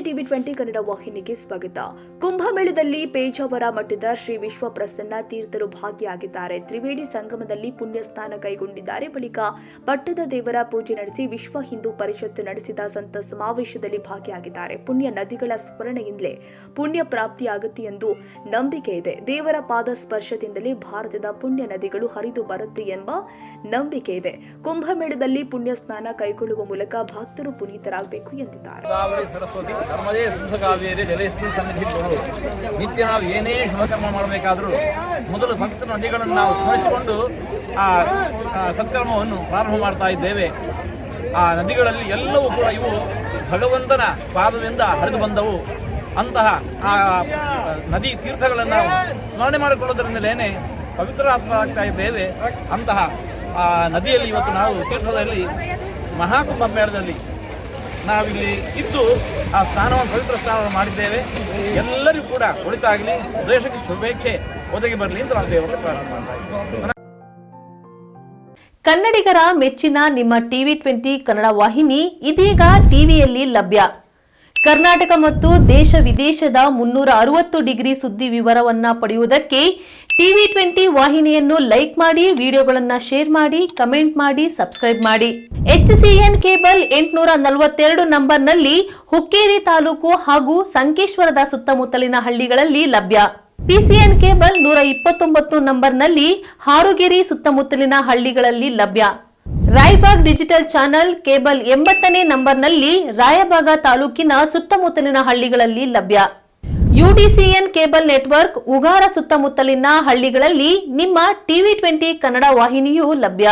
ಟಿವಿ20 ಕನ್ನಡ ವಾಹಿನಿಗೆ ಸ್ವಾಗತ. ಕುಂಭಮೇಳದಲ್ಲಿ ಪೇಜಾವರ ಮಠದ ಶ್ರೀ ವಿಶ್ವ ಪ್ರಸನ್ನ ತೀರ್ಥರು ಭಾಗಿಯಾಗಿದ್ದಾರೆ. ತ್ರಿವೇಣಿ ಸಂಗಮದಲ್ಲಿ ಪುಣ್ಯ ಸ್ನಾನ ಕೈಗೊಂಡಿದ್ದಾರೆ. ಬಳಿಕ ಪಟ್ಟದ ದೇವರ ಪೂಜೆ ನಡೆಸಿ ವಿಶ್ವ ಹಿಂದೂ ಪರಿಷತ್ ನಡೆಸಿದ ಸಂತ ಸಮಾವೇಶದಲ್ಲಿ ಭಾಗಿಯಾಗಿದ್ದಾರೆ. ಪುಣ್ಯ ನದಿಗಳ ಸ್ಮರಣೆಯಿಂದಲೇ ಪುಣ್ಯ ಪ್ರಾಪ್ತಿಯಾಗುತ್ತೆ ಎಂದು ನಂಬಿಕೆ ಇದೆ. ದೇವರ ಪಾದ ಸ್ಪರ್ಶದಿಂದಲೇ ಭಾರತದ ಪುಣ್ಯ ನದಿಗಳು ಹರಿದು ಬರುತ್ತೆ ಎಂಬ ನಂಬಿಕೆ ಇದೆ. ಕುಂಭಮೇಳದಲ್ಲಿ ಪುಣ್ಯ ಸ್ನಾನ ಕೈಗೊಳ್ಳುವ ಮೂಲಕ ಭಕ್ತರು ಪುನೀತರಾಗಬೇಕು ಎಂದಿದ್ದಾರೆ. ಸರಸ್ವತಿ ಧರ್ಮದೇ ಸುಖಕಾವ್ಯರೇ ಜಲೇಸ್ಮಿನ್ ಸನ್ನಿಧಿ ಗುರು. ನಿತ್ಯ ನಾವು ಏನೇ ಶುಭಕರ್ಮ ಮಾಡಬೇಕಾದರೂ ಮೊದಲು ಭಕ್ತರ ನದಿಗಳನ್ನು ನಾವು ಸ್ಮರಿಸಿಕೊಂಡು ಆ ಸತ್ಕರ್ಮವನ್ನು ಪ್ರಾರಂಭ ಮಾಡ್ತಾ ಇದ್ದೇವೆ. ಆ ನದಿಗಳಲ್ಲಿ ಎಲ್ಲವೂ ಕೂಡ ಇವು ಭಗವಂತನ ಪಾದದಿಂದ ಹರಿದು ಬಂದವು. ಅಂತಹ ಆ ನದಿ ತೀರ್ಥಗಳನ್ನು ಸ್ಮರಣೆ ಮಾಡಿಕೊಳ್ಳುವುದರಿಂದಲೇ ಪವಿತ್ರಾತ್ಮರಾಗ್ತಾ ಇದ್ದೇವೆ. ಅಂತಹ ಆ ನದಿಯಲ್ಲಿ ಇವತ್ತು ನಾವು ತೀರ್ಥದಲ್ಲಿ ಮಹಾಕುಂಭ ಮೇಳದಲ್ಲಿ ನಾವಿಲ್ಲಿ ಇದ್ದು ಆ ಸ್ನಾನವನ್ನು ಪವಿತ್ರ ಸ್ನಾನವನ್ನು ಮಾಡಿದ್ದೇವೆ. ಎಲ್ಲರಿಗೂ ಕೂಡ ಒಳಿತಾಗಲಿ, ದೇಶಕ್ಕೆ ಶುಭೇಚ್ಛೆ ಒದಗಿ ಬರಲಿ ಅಂತ ನಾವು ದೇವರಲ್ಲಿ ಪ್ರಾರ್ಥನೆ ಮಾಡ್ತಾ ಇದ್ದೇವೆ. ಕನ್ನಡಿಗರ ಮೆಚ್ಚಿನ ನಿಮ್ಮ ಟಿವಿ20 ಕನ್ನಡ ವಾಹಿನಿ ಇದೀಗ ಟಿವಿಯಲ್ಲಿ ಲಭ್ಯ. ಕರ್ನಾಟಕ ಮತ್ತು ದೇಶ ವಿದೇಶದ 360 ಡಿಗ್ರಿ ಸುದ್ದಿ ವಿವರವನ್ನ ಪಡೆಯುವುದಕ್ಕೆ ಟಿವಿ20 ವಾಹಿನಿಯನ್ನು ಲೈಕ್ ಮಾಡಿ, ವಿಡಿಯೋಗಳನ್ನು ಶೇರ್ ಮಾಡಿ, ಕಮೆಂಟ್ ಮಾಡಿ, ಸಬ್ಸ್ಕ್ರೈಬ್ ಮಾಡಿ. HCN ಕೇಬಲ್ 842 ನಂಬರ್ನಲ್ಲಿ ಹುಕ್ಕೇರಿ ತಾಲೂಕು ಹಾಗೂ ಸಂಕೇಶ್ವರದ ಸುತ್ತಮುತ್ತಲಿನ ಹಳ್ಳಿಗಳಲ್ಲಿ ಲಭ್ಯ. PCN ಕೇಬಲ್ 129 ನಂಬರ್ನಲ್ಲಿ ಹಾರುಗೆರೆ ಸುತ್ತಮುತ್ತಲಿನ ಹಳ್ಳಿಗಳಲ್ಲಿ ಲಭ್ಯ. ರಾಯಬಾಗ್ ಡಿಜಿಟಲ್ ಚಾನೆಲ್ ಕೇಬಲ್ 80ನೇ ನಂಬರ್ನಲ್ಲಿ ರಾಯಬಾಗ ತಾಲೂಕಿನ ಸುತ್ತಮುತ್ತಲಿನ ಹಳ್ಳಿಗಳಲ್ಲಿ ಲಭ್ಯ. UDCN ಕೇಬಲ್ ನೆಟ್ವರ್ಕ್ ಉಗಾರ ಸುತ್ತಮುತ್ತಲಿನ ಹಳ್ಳಿಗಳಲ್ಲಿ ನಿಮ್ಮ ಟಿವಿ20 ಕನ್ನಡ ವಾಹಿನಿಯೂ ಲಭ್ಯ.